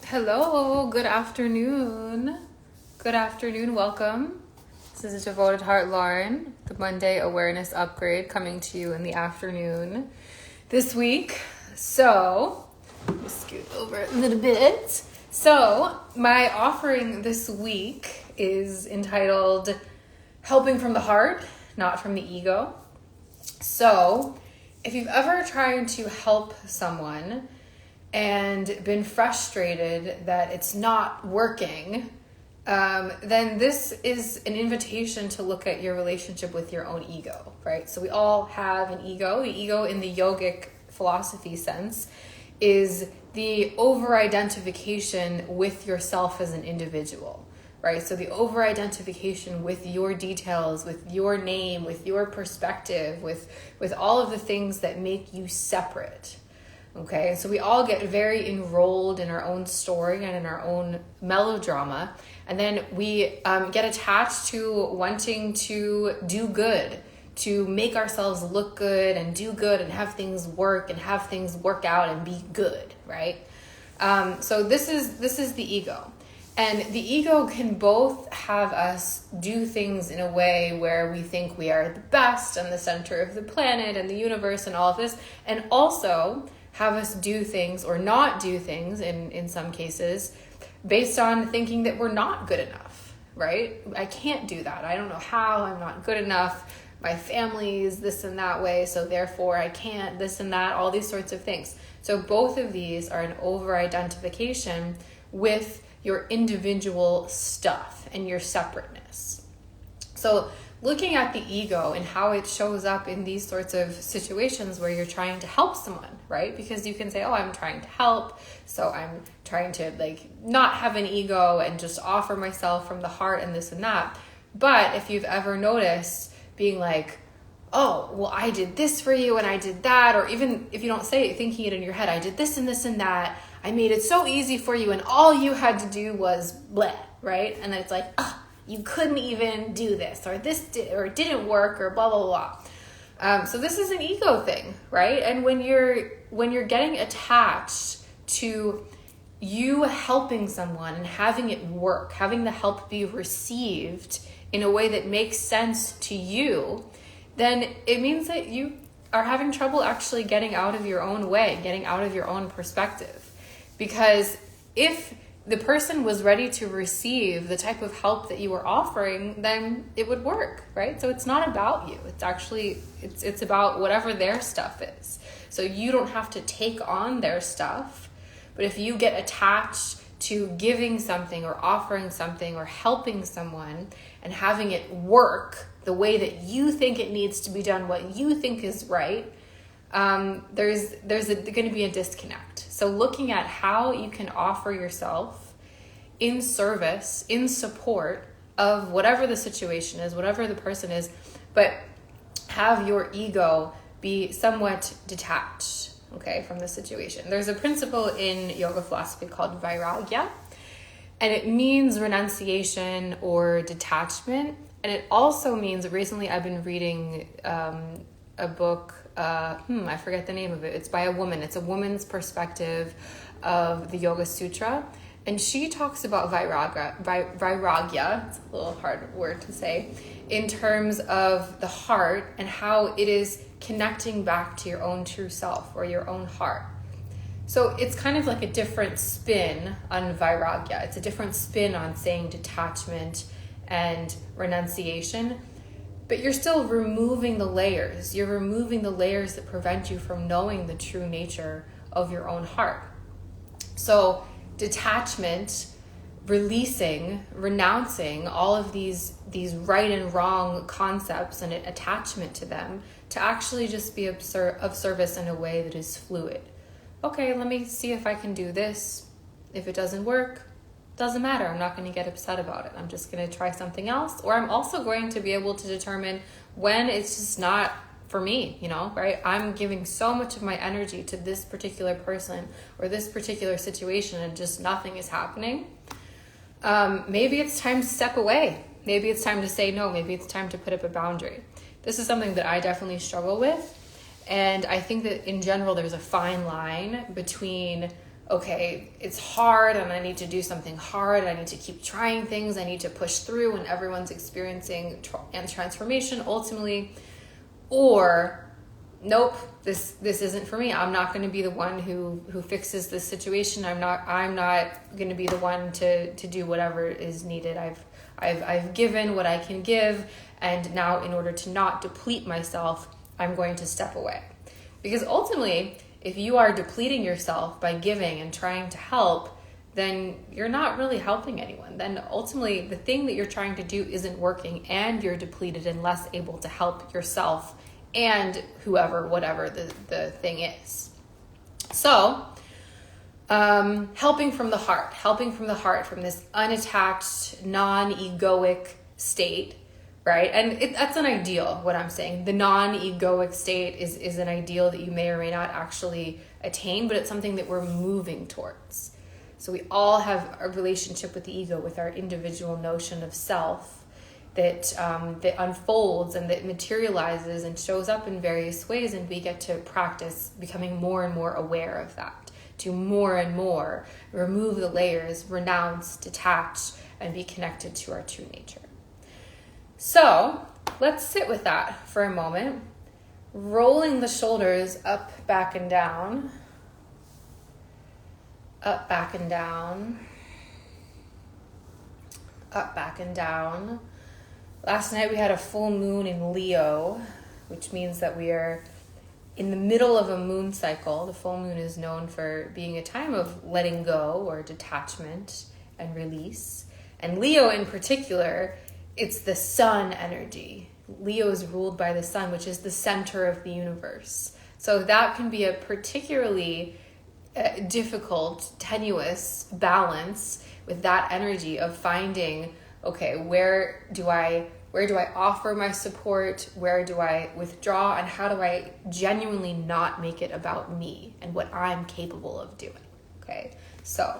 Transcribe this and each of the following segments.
Hello, good afternoon. Good afternoon, welcome. This is Devoted Heart Lauren, the Monday Awareness Upgrade coming to you in the afternoon this week. So, just scoot over a little bit. So, my offering this week is entitled Helping from the Heart, Not from the Ego. So, if you've ever tried to help someone and been frustrated that it's not working, then this is an invitation to look at your relationship with your own ego, right? So we all have an ego. The ego in the yogic philosophy sense is the over-identification with yourself as an individual, right? So the over-identification with your details, with your name, with your perspective, with all of the things that make you separate. Okay, so we all get very enrolled in our own story and in our own melodrama, and then we get attached to wanting to do good, to make ourselves look good and do good and have things work and have things work out and be good, right? So this is the ego. And the ego can both have us do things in a way where we think we are the best and the center of the planet and the universe and all of this, and also have us do things or not do things in some cases based on thinking that we're not good enough, right? I can't do that. I don't know how. I'm not good enough. My family is this and that way, so therefore I can't this and that, all these sorts of things. So both of these are an over-identification with your individual stuff and your separateness. So looking at the ego and how it shows up in these sorts of situations where you're trying to help someone, right? Because you can say, oh, I'm trying to help, so I'm trying to not have an ego and just offer myself from the heart and this and that. But if you've ever noticed being like, oh, well, I did this for you and I did that, or even if you don't say it, thinking it in your head, I did this and this and that, I made it so easy for you and all you had to do was bleh, right? And then it's like, oh, you couldn't even do this, or this or it didn't work, or blah, blah, blah. So this is an ego thing, right? And when you're getting attached to you helping someone and having it work, having the help be received in a way that makes sense to you, then it means that you are having trouble actually getting out of your own way, getting out of your own perspective. Because if the person was ready to receive the type of help that you were offering, then it would work, right? So it's not about you. It's actually, it's about whatever their stuff is. So you don't have to take on their stuff, but if you get attached to giving something or offering something or helping someone and having it work the way that you think it needs to be done, what you think is right, there's going to be a disconnect. So looking at how you can offer yourself in service, in support of whatever the situation is, whatever the person is, but have your ego be somewhat detached, okay, from the situation. There's a principle in yoga philosophy called vairagya, and it means renunciation or detachment. And it also means, recently I've been reading a book, I forget the name of it. It's by a woman. It's a woman's perspective of the Yoga Sutra. And she talks about vairagya, it's a little hard word to say, in terms of the heart and how it is connecting back to your own true self or your own heart. So it's kind of like a different spin on vairagya. It's a different spin on saying detachment and renunciation. But you're still removing the layers. You're removing the layers that prevent you from knowing the true nature of your own heart. So detachment, releasing, renouncing all of these right and wrong concepts and attachment to them to actually just be of service in a way that is fluid. Okay, let me see if I can do this. If it doesn't work, doesn't matter. I'm not going to get upset about it. I'm just going to try something else. Or I'm also going to be able to determine when it's just not for me, right? I'm giving so much of my energy to this particular person or this particular situation and just nothing is happening. Maybe it's time to step away. Maybe it's time to say no. Maybe it's time to put up a boundary. This is something that I definitely struggle with. And I think that in general, there's a fine line between okay, it's hard and I need to do something hard. I need to keep trying things. I need to push through and everyone's experiencing transformation ultimately. Or, nope, this isn't for me. I'm not going to be the one who fixes this situation. I'm not going to be the one to do whatever is needed. I've given what I can give, and now in order to not deplete myself, I'm going to step away. Because ultimately, if you are depleting yourself by giving and trying to help, then you're not really helping anyone. Then ultimately, the thing that you're trying to do isn't working, and you're depleted and less able to help yourself and whoever, whatever the thing is. So, helping from the heart, from this unattached, non-egoic state, right? And that's an ideal, what I'm saying. The non-egoic state is an ideal that you may or may not actually attain, but it's something that we're moving towards. So we all have a relationship with the ego, with our individual notion of self that unfolds and that materializes and shows up in various ways, and we get to practice becoming more and more aware of that, to more and more remove the layers, renounce, detach, and be connected to our true nature. So let's sit with that for a moment, rolling the shoulders up, back, and down, up, back, and down, up, back, and down. Last night we had a full moon in Leo, which means that we are in the middle of a moon cycle. The full moon is known for being a time of letting go or detachment and release. And Leo in particular, it's the sun energy. Leo is ruled by the sun, which is the center of the universe. So that can be a particularly difficult, tenuous balance with that energy of finding, okay, where do I offer my support? Where do I withdraw? And how do I genuinely not make it about me and what I'm capable of doing? Okay, so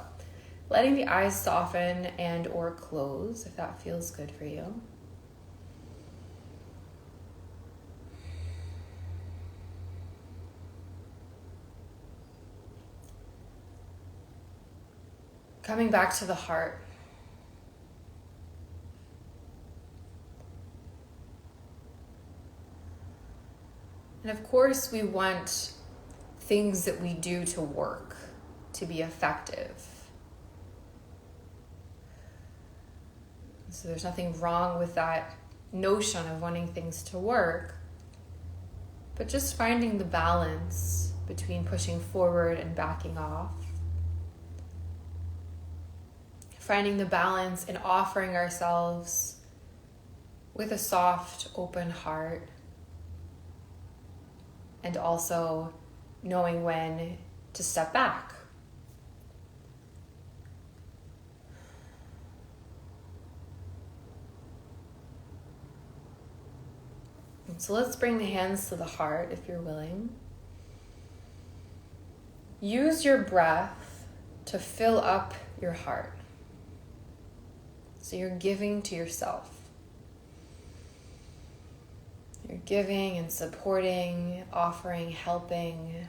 letting the eyes soften and or close if that feels good for you. Coming back to the heart. And of course, we want things that we do to work, to be effective. So there's nothing wrong with that notion of wanting things to work, but just finding the balance between pushing forward and backing off. Finding the balance in offering ourselves with a soft, open heart, and also knowing when to step back. And so let's bring the hands to the heart if you're willing. Use your breath to fill up your heart. So you're giving to yourself. You're giving and supporting, offering, helping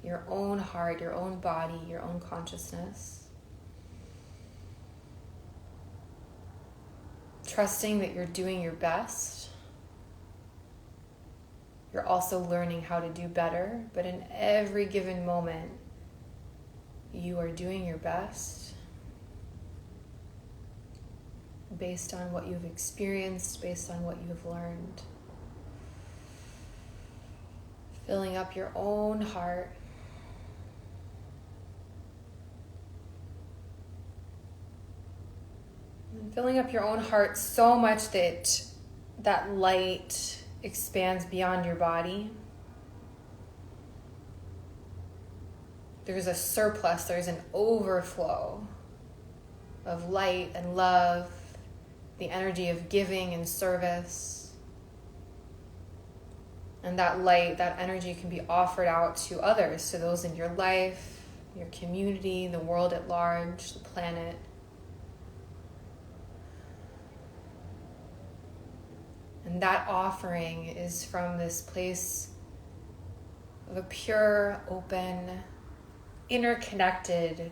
your own heart, your own body, your own consciousness. Trusting that you're doing your best. You're also learning how to do better, but in every given moment, you are doing your best based on what you've experienced, based on what you've learned. Filling up your own heart. And filling up your own heart so much that that light expands beyond your body. There's a surplus, there's an overflow of light and love, the energy of giving and service. And that light, that energy can be offered out to others, to those in your life, your community, the world at large, the planet. And that offering is from this place of a pure, open, interconnected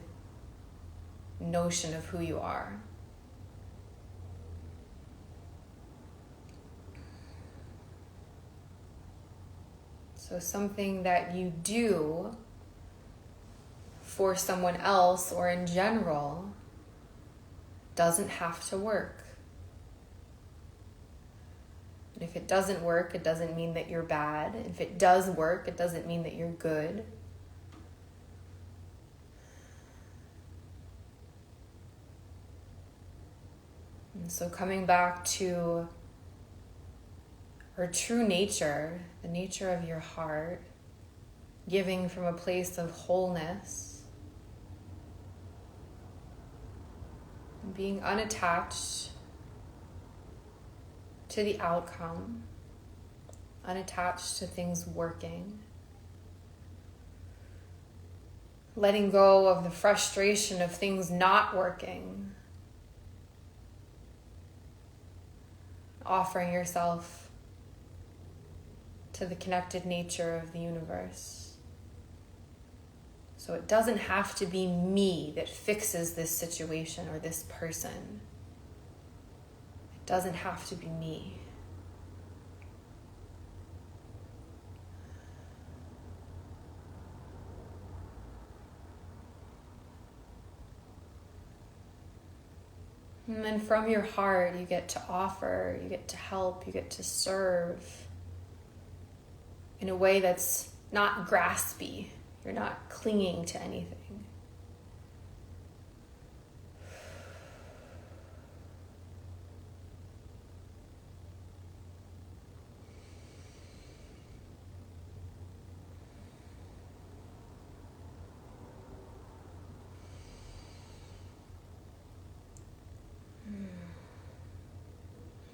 notion of who you are. So something that you do for someone else or in general doesn't have to work. And if it doesn't work, it doesn't mean that you're bad. If it does work, it doesn't mean that you're good. And so coming back to our true nature, the nature of your heart, giving from a place of wholeness, and being unattached to the outcome, unattached to things working, letting go of the frustration of things not working, offering yourself to the connected nature of the universe. So it doesn't have to be me that fixes this situation or this person. It doesn't have to be me. And then from your heart, you get to offer, you get to help, you get to serve in a way that's not graspy. You're not clinging to anything.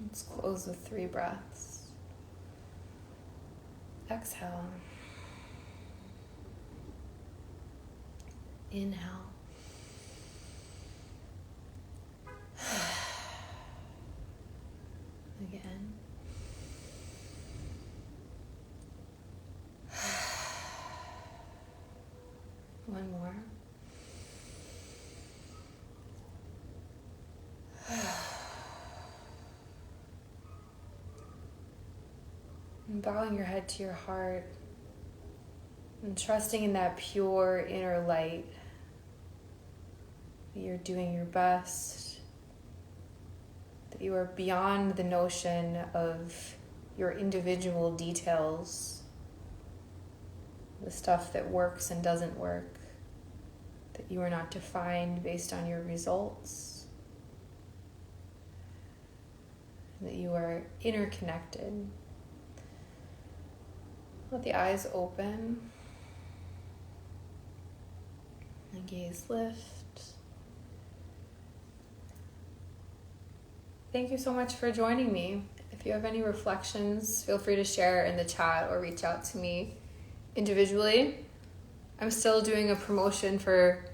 Let's close with 3 breaths. Exhale. Inhale. Again. One more. And bowing your head to your heart and trusting in that pure inner light. That you're doing your best. That you are beyond the notion of your individual details. The stuff that works and doesn't work. That you are not defined based on your results. And that you are interconnected. Let the eyes open. And gaze lift. Thank you so much for joining me. If you have any reflections, feel free to share in the chat or reach out to me individually. I'm still doing a promotion for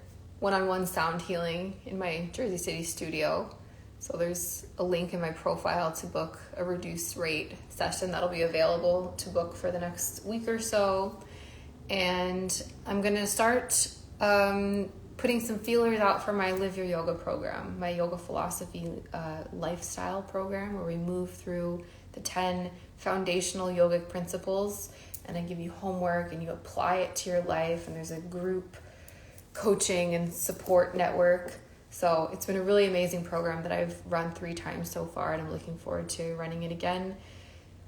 one-on-one sound healing in my Jersey City studio. So there's a link in my profile to book a reduced rate session that'll be available to book for the next week or so. And I'm going to start putting some feelers out for my Live Your Yoga program, my yoga philosophy lifestyle program, where we move through the 10 foundational yogic principles, and I give you homework and you apply it to your life, and there's a group coaching and support network. So it's been a really amazing program that I've run 3 times so far, and I'm looking forward to running it again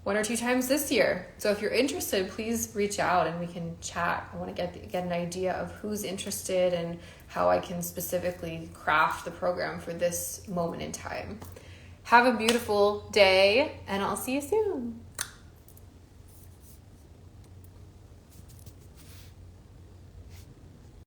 1 or 2 times this year. So if you're interested, please reach out and we can chat. I want to get an idea of who's interested and how I can specifically craft the program for this moment in time. Have a beautiful day, and I'll see you soon.